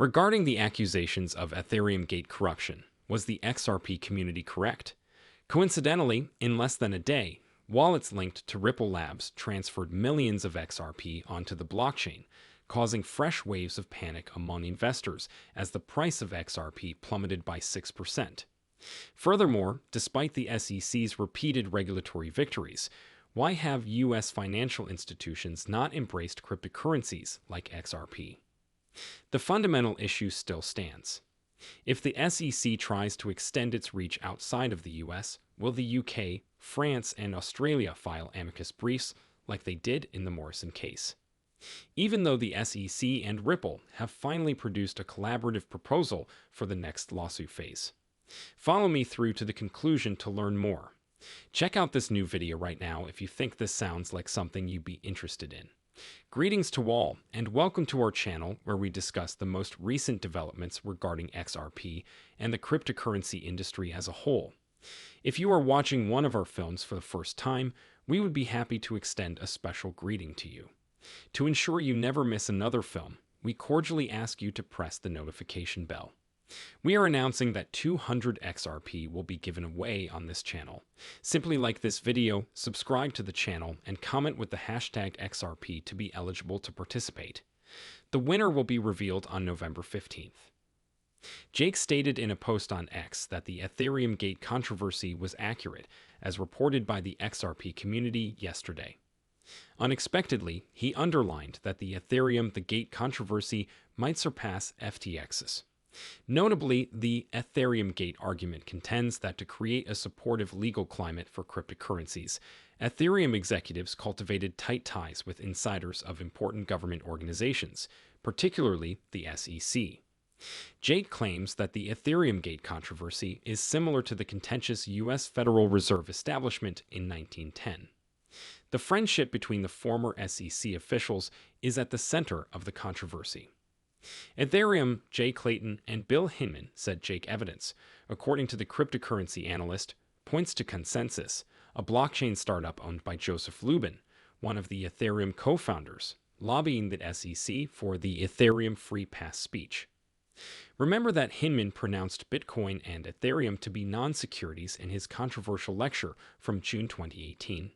Regarding the accusations of Ethereum Gate corruption, was the XRP community correct? Coincidentally, in less than a day, wallets linked to Ripple Labs transferred millions of XRP onto the blockchain, causing fresh waves of panic among investors as the price of XRP plummeted by 6%. Furthermore, despite the SEC's repeated regulatory victories, why have U.S. financial institutions not embraced cryptocurrencies like XRP? The fundamental issue still stands. If the SEC tries to extend its reach outside of the US, will the UK, France, and Australia file amicus briefs like they did in the Morrison case? Even though the SEC and Ripple have finally produced a collaborative proposal for the next lawsuit phase. Follow me through to the conclusion to learn more. Check out this new video right now if you think this sounds like something you'd be interested in. Greetings to all, and welcome to our channel where we discuss the most recent developments regarding XRP and the cryptocurrency industry as a whole. If you are watching one of our films for the first time, we would be happy to extend a special greeting to you. To ensure you never miss another film, we cordially ask you to press the notification bell. We are announcing that 200 XRP will be given away on this channel. Simply like this video, subscribe to the channel, and comment with the hashtag XRP to be eligible to participate. The winner will be revealed on November 15th. Jake stated in a post on X that the Ethereum Gate controversy was accurate, as reported by the XRP community yesterday. Unexpectedly, he underlined that the Ethereum Gate controversy might surpass FTX's. Notably, the Ethereum Gate argument contends that to create a supportive legal climate for cryptocurrencies, Ethereum executives cultivated tight ties with insiders of important government organizations, particularly the SEC. Jake claims that the Ethereum Gate controversy is similar to the contentious U.S. Federal Reserve establishment in 1910. The friendship between the former SEC officials is at the center of the controversy. Ethereum, Jay Clayton, and Bill Hinman said Jake evidence, according to the cryptocurrency analyst, points to Consensus, a blockchain startup owned by Joseph Lubin, one of the Ethereum co-founders, lobbying the SEC for the Ethereum free pass speech. Remember that Hinman pronounced Bitcoin and Ethereum to be non-securities in his controversial lecture from June 2018.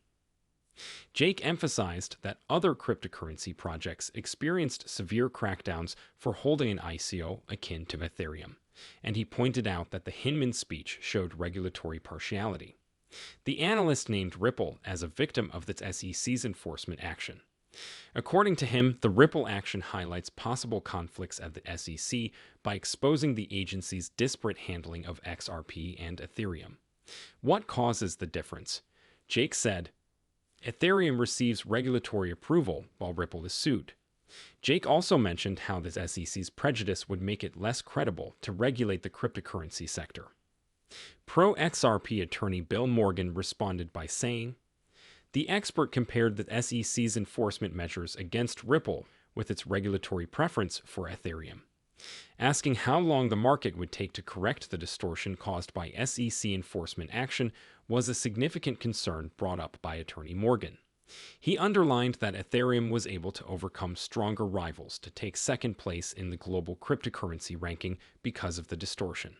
Jake emphasized that other cryptocurrency projects experienced severe crackdowns for holding an ICO akin to Ethereum, and he pointed out that the Hinman speech showed regulatory partiality. The analyst named Ripple as a victim of the SEC's enforcement action. According to him, the Ripple action highlights possible conflicts at the SEC by exposing the agency's disparate handling of XRP and Ethereum. What causes the difference? Jake said, Ethereum receives regulatory approval while Ripple is sued. Jake also mentioned how the SEC's prejudice would make it less credible to regulate the cryptocurrency sector. Pro-XRP attorney Bill Morgan responded by saying, the expert compared the SEC's enforcement measures against Ripple with its regulatory preference for Ethereum, asking how long the market would take to correct the distortion caused by SEC enforcement action was a significant concern brought up by attorney Morgan. He underlined that Ethereum was able to overcome stronger rivals to take second place in the global cryptocurrency ranking because of the distortion.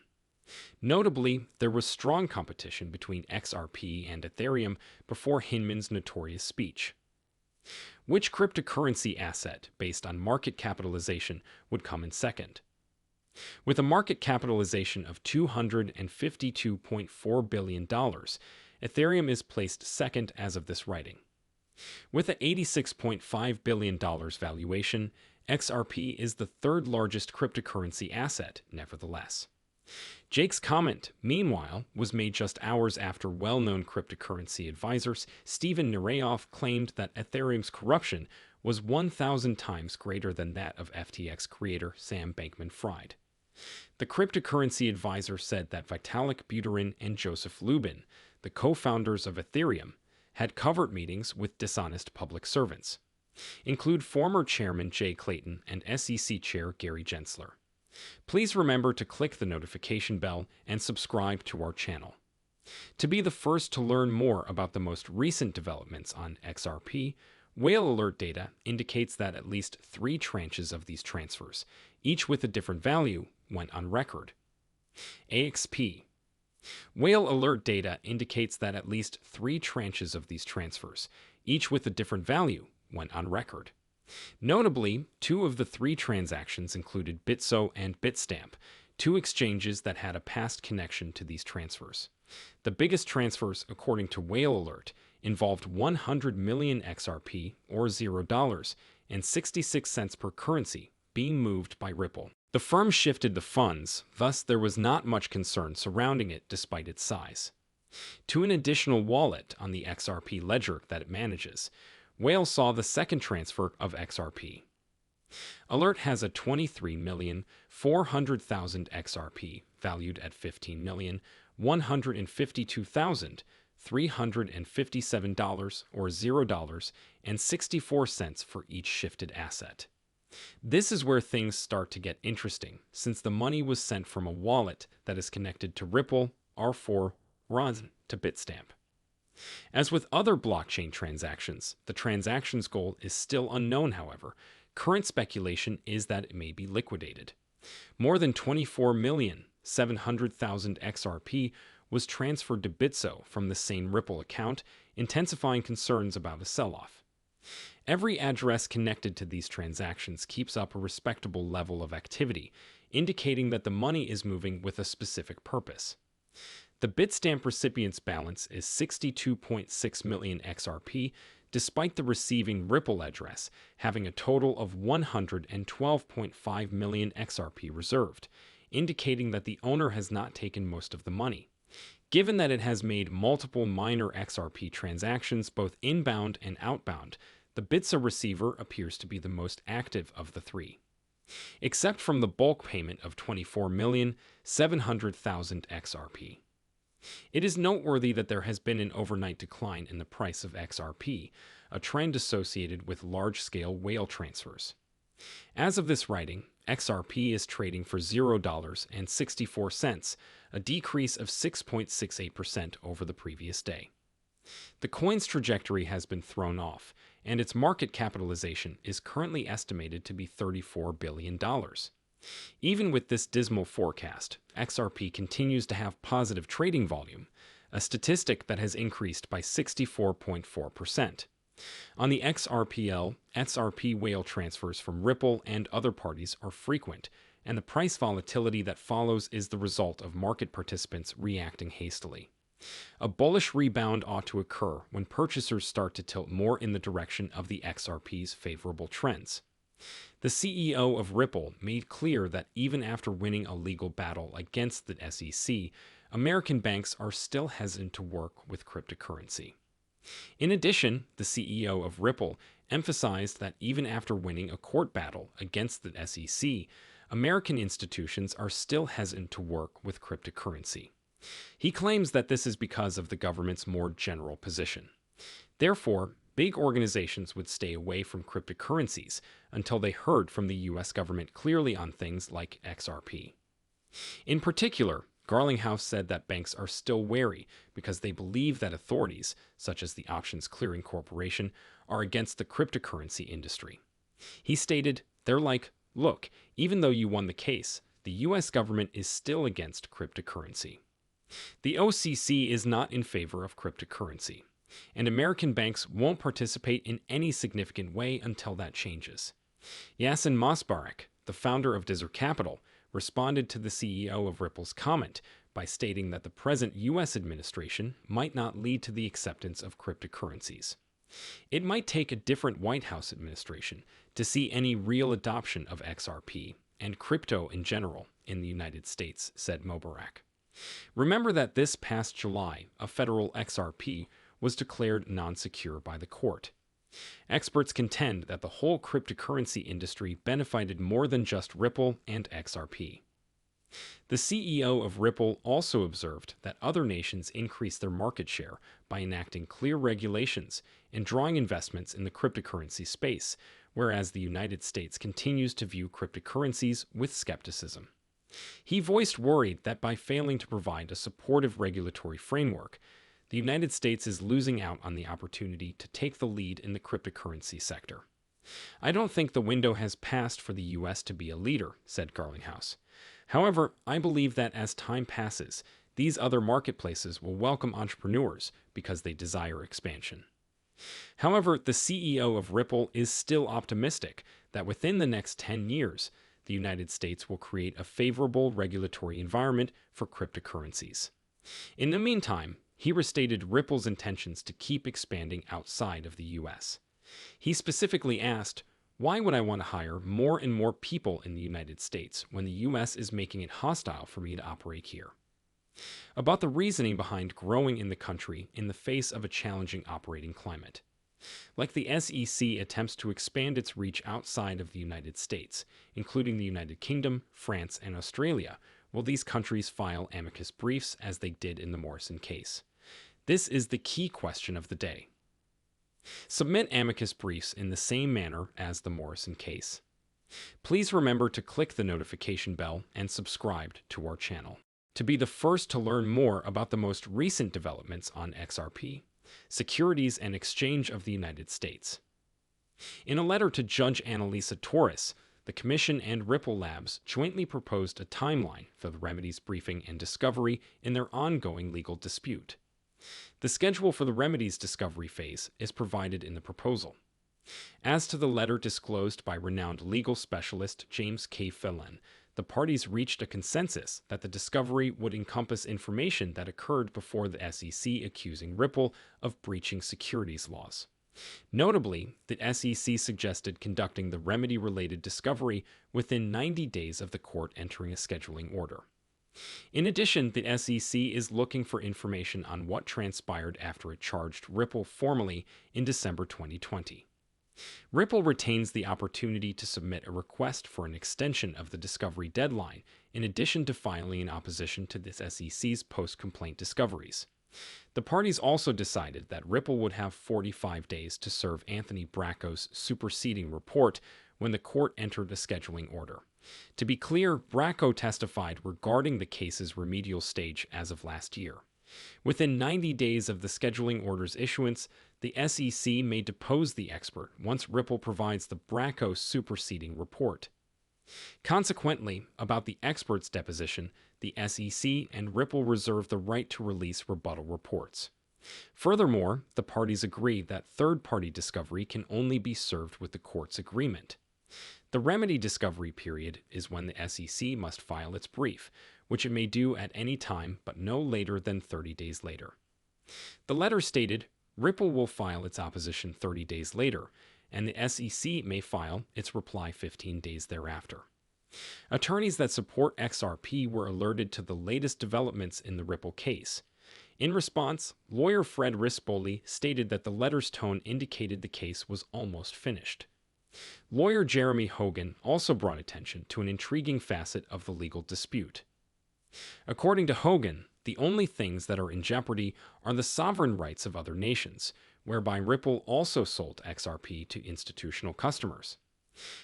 Notably, there was strong competition between XRP and Ethereum before Hinman's notorious speech. Which cryptocurrency asset, based on market capitalization, would come in second? With a market capitalization of $252.4 billion, Ethereum is placed second as of this writing. With an $86.5 billion valuation, XRP is the third largest cryptocurrency asset, nevertheless. Jake's comment, meanwhile, was made just hours after well-known cryptocurrency advisor Steven Nureyev claimed that Ethereum's corruption was 1,000 times greater than that of FTX creator Sam Bankman-Fried. The cryptocurrency advisor said that Vitalik Buterin and Joseph Lubin, the co-founders of Ethereum, had covert meetings with dishonest public servants, include former chairman Jay Clayton and SEC chair Gary Gensler. Please remember to click the notification bell and subscribe to our channel. To be the first to learn more about the most recent developments on XRP, Whale alert data indicates that at least 3 tranches of these transfers, each with a different value, went on record. AXP. Whale alert data indicates that at least 3 tranches of these transfers, each with a different value, went on record. Notably, 2 of the 3 transactions included Bitso and Bitstamp, 2 exchanges that had a past connection to these transfers. The biggest transfers, according to Whale Alert, involved 100 million XRP, or $0, and 66 cents per currency, being moved by Ripple. The firm shifted the funds, thus there was not much concern surrounding it despite its size. To an additional wallet on the XRP ledger that it manages, Whale saw the second transfer of XRP. Alert has a 23,400,000 XRP, valued at $15,152,357 or $0.64 for each shifted asset. This is where things start to get interesting, since the money was sent from a wallet that is connected to Ripple, R4, RON to Bitstamp. As with other blockchain transactions, the transaction's goal is still unknown, however. Current speculation is that it may be liquidated. More than 24,700,000 XRP was transferred to Bitso from the same Ripple account, intensifying concerns about a sell-off. Every address connected to these transactions keeps up a respectable level of activity, indicating that the money is moving with a specific purpose. The Bitstamp recipient's balance is 62.6 million XRP, despite the receiving Ripple address having a total of 112.5 million XRP reserved, indicating that the owner has not taken most of the money. Given that it has made multiple minor XRP transactions both inbound and outbound, the Bitso receiver appears to be the most active of the 3. Except from the bulk payment of 24,700,000 XRP. It is noteworthy that there has been an overnight decline in the price of XRP, a trend associated with large-scale whale transfers. As of this writing, XRP is trading for $0.64, a decrease of 6.68% over the previous day. The coin's trajectory has been thrown off, and its market capitalization is currently estimated to be $34 billion. Even with this dismal forecast, XRP continues to have positive trading volume, a statistic that has increased by 64.4%. On the XRPL, XRP whale transfers from Ripple and other parties are frequent, and the price volatility that follows is the result of market participants reacting hastily. A bullish rebound ought to occur when purchasers start to tilt more in the direction of the XRP's favorable trends. The CEO of Ripple made clear that even after winning a legal battle against the SEC, American banks are still hesitant to work with cryptocurrency. In addition, the CEO of Ripple emphasized that even after winning a court battle against the SEC, American institutions are still hesitant to work with cryptocurrency. He claims that this is because of the government's more general position. Therefore, big organizations would stay away from cryptocurrencies until they heard from the US government clearly on things like XRP. In particular, Garlinghouse said that banks are still wary because they believe that authorities, such as the Options Clearing Corporation, are against the cryptocurrency industry. He stated, "They're like, look, even though you won the case, the US government is still against cryptocurrency." The OCC is not in favor of cryptocurrency, and American banks won't participate in any significant way until that changes. Yasin Mosbarak, the founder of Desert Capital, responded to the CEO of Ripple's comment by stating that the present U.S. administration might not lead to the acceptance of cryptocurrencies. It might take a different White House administration to see any real adoption of XRP and crypto in general in the United States, said Mobarak. Remember that this past July, a federal XRP was declared non-secure by the court. Experts contend that the whole cryptocurrency industry benefited more than just Ripple and XRP. The CEO of Ripple also observed that other nations increased their market share by enacting clear regulations and drawing investments in the cryptocurrency space, whereas the United States continues to view cryptocurrencies with skepticism. He voiced worry that by failing to provide a supportive regulatory framework, the United States is losing out on the opportunity to take the lead in the cryptocurrency sector. I don't think the window has passed for the U.S. to be a leader, said Garlinghouse. However, I believe that as time passes, these other marketplaces will welcome entrepreneurs because they desire expansion. However, the CEO of Ripple is still optimistic that within the next 10 years, the United States will create a favorable regulatory environment for cryptocurrencies. In the meantime, he restated Ripple's intentions to keep expanding outside of the U.S. He specifically asked, "Why would I want to hire more and more people in the United States when the U.S. is making it hostile for me to operate here?" About the reasoning behind growing in the country in the face of a challenging operating climate. Like the SEC attempts to expand its reach outside of the United States, including the United Kingdom, France, and Australia, will these countries file amicus briefs as they did in the Morrison case? This is the key question of the day. Submit amicus briefs in the same manner as the Morrison case. Please remember to click the notification bell and subscribe to our channel to be the first to learn more about the most recent developments on XRP, Securities and Exchange of the United States. In a letter to Judge Annalisa Torres, the Commission and Ripple Labs jointly proposed a timeline for the remedies briefing and discovery in their ongoing legal dispute. The schedule for the remedies discovery phase is provided in the proposal. As to the letter disclosed by renowned legal specialist James K. Phelan, the parties reached a consensus that the discovery would encompass information that occurred before the SEC accusing Ripple of breaching securities laws. Notably, the SEC suggested conducting the remedy-related discovery within 90 days of the court entering a scheduling order. In addition, the SEC is looking for information on what transpired after it charged Ripple formally in December 2020. Ripple retains the opportunity to submit a request for an extension of the discovery deadline, in addition to filing an opposition to the SEC's post-complaint discoveries. The parties also decided that Ripple would have 45 days to serve Anthony Bracco's superseding report when the court entered a scheduling order. To be clear, Bracco testified regarding the case's remedial stage as of last year. Within 90 days of the scheduling order's issuance, the SEC may depose the expert once Ripple provides the Bracco superseding report. Consequently, about the expert's deposition, the SEC and Ripple reserve the right to release rebuttal reports. Furthermore, the parties agree that third-party discovery can only be served with the court's agreement. The remedy discovery period is when the SEC must file its brief, which it may do at any time but no later than 30 days later. The letter stated, Ripple will file its opposition 30 days later, and the SEC may file its reply 15 days thereafter. Attorneys that support XRP were alerted to the latest developments in the Ripple case. In response, lawyer Fred Rispoli stated that the letter's tone indicated the case was almost finished. Lawyer Jeremy Hogan also brought attention to an intriguing facet of the legal dispute. According to Hogan, the only things that are in jeopardy are the sovereign rights of other nations, whereby Ripple also sold XRP to institutional customers.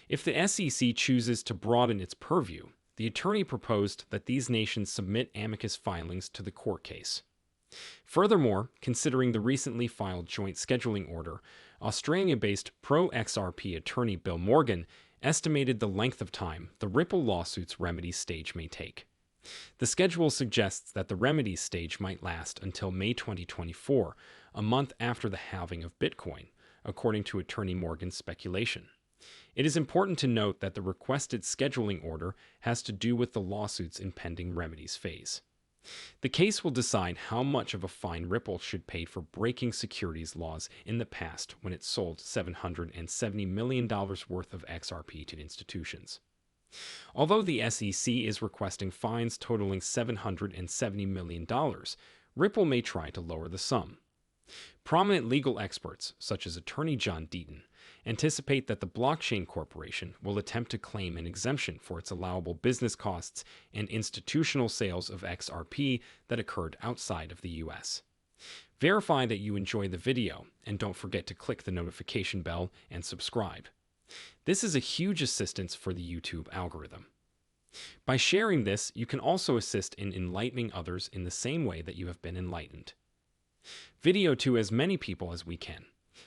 If the SEC chooses to broaden its purview, the attorney proposed that these nations submit amicus filings to the court case. Furthermore, considering the recently filed joint scheduling order, Australia-based pro-XRP attorney Bill Morgan estimated the length of time the Ripple lawsuit's remedies stage may take. The schedule suggests that the remedies stage might last until May 2024, a month after the halving of Bitcoin, according to attorney Morgan's speculation. It is important to note that the requested scheduling order has to do with the lawsuit's impending remedies phase. The case will decide how much of a fine Ripple should pay for breaking securities laws in the past when it sold $770 million worth of XRP to institutions. Although the SEC is requesting fines totaling $770 million, Ripple may try to lower the sum. Prominent legal experts, such as attorney John Deaton, anticipate that the blockchain corporation will attempt to claim an exemption for its allowable business costs and institutional sales of XRP that occurred outside of the US. Verify that you enjoy the video, and don't forget to click the notification bell and subscribe. This is a huge assistance for the YouTube algorithm. By sharing this, you can also assist in enlightening others in the same way that you have been enlightened. video to as many people as we can.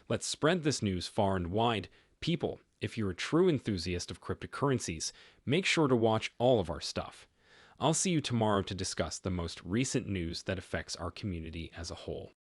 Let's spread this news far and wide. People, if you're a true enthusiast of cryptocurrencies, make sure to watch all of our stuff. I'll see you tomorrow to discuss the most recent news that affects our community as a whole.